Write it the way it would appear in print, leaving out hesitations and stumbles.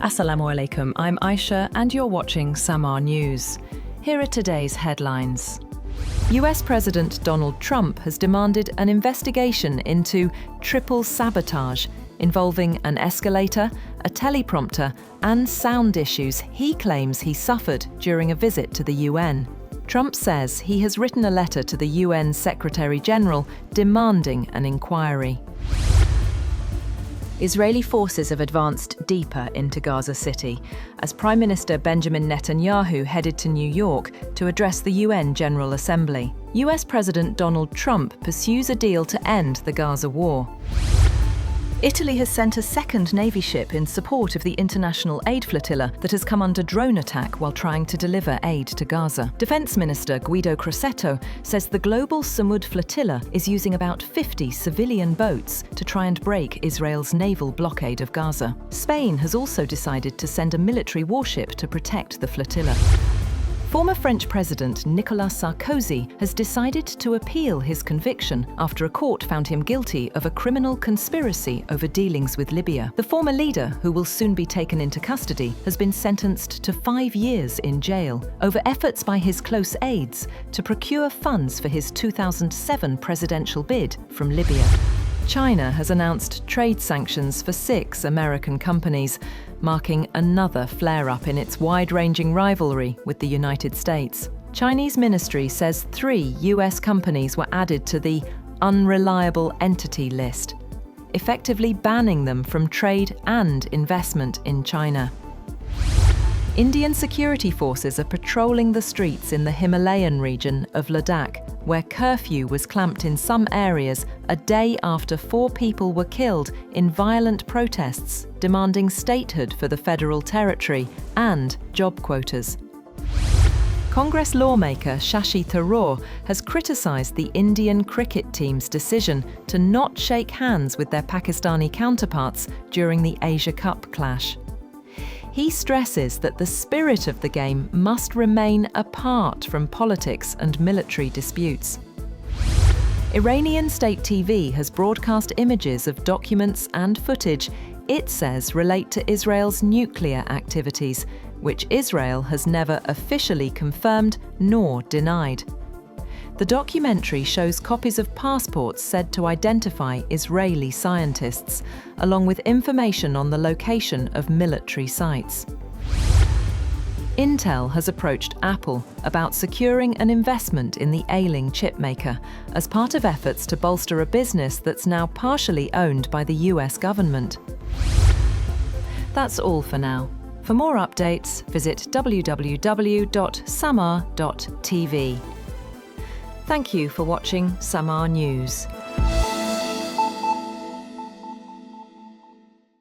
Assalamu alaikum, I'm Aisha and you're watching SAMAA News. Here are today's headlines. US President Donald Trump has demanded an investigation into triple sabotage involving an escalator, a teleprompter and sound issues he claims he suffered during a visit to the UN. Trump says he has written a letter to the UN Secretary-General demanding an inquiry. Israeli forces have advanced deeper into Gaza City as Prime Minister Benjamin Netanyahu headed to New York to address the UN General Assembly. US President Donald Trump pursues a deal to end the Gaza war. Italy has sent a second Navy ship in support of the international aid flotilla that has come under drone attack while trying to deliver aid to Gaza. Defence Minister Guido Crosetto says the global Samud flotilla is using about 50 civilian boats to try and break Israel's naval blockade of Gaza. Spain has also decided to send a military warship to protect the flotilla. Former French President Nicolas Sarkozy has decided to appeal his conviction after a court found him guilty of a criminal conspiracy over dealings with Libya. The former leader, who will soon be taken into custody, has been sentenced to 5 years in jail over efforts by his close aides to procure funds for his 2007 presidential bid from Libya. China has announced trade sanctions for 6 American companies, marking another flare-up in its wide-ranging rivalry with the United States. Chinese ministry says 3 US companies were added to the unreliable entity list, effectively banning them from trade and investment in China. Indian security forces are patrolling the streets in the Himalayan region of Ladakh, where curfew was clamped in some areas a day after 4 people were killed in violent protests demanding statehood for the federal territory and job quotas. Congress lawmaker Shashi Tharoor has criticised the Indian cricket team's decision to not shake hands with their Pakistani counterparts during the Asia Cup clash. He stresses that the spirit of the game must remain apart from politics and military disputes. Iranian state TV has broadcast images of documents and footage it says relate to Israel's nuclear activities, which Israel has never officially confirmed nor denied. The documentary shows copies of passports said to identify Israeli scientists, along with information on the location of military sites. Intel has approached Apple about securing an investment in the ailing chipmaker as part of efforts to bolster a business that's now partially owned by the US government. That's all for now. For more updates, visit www.samaa.tv. Thank you for watching SAMAA News.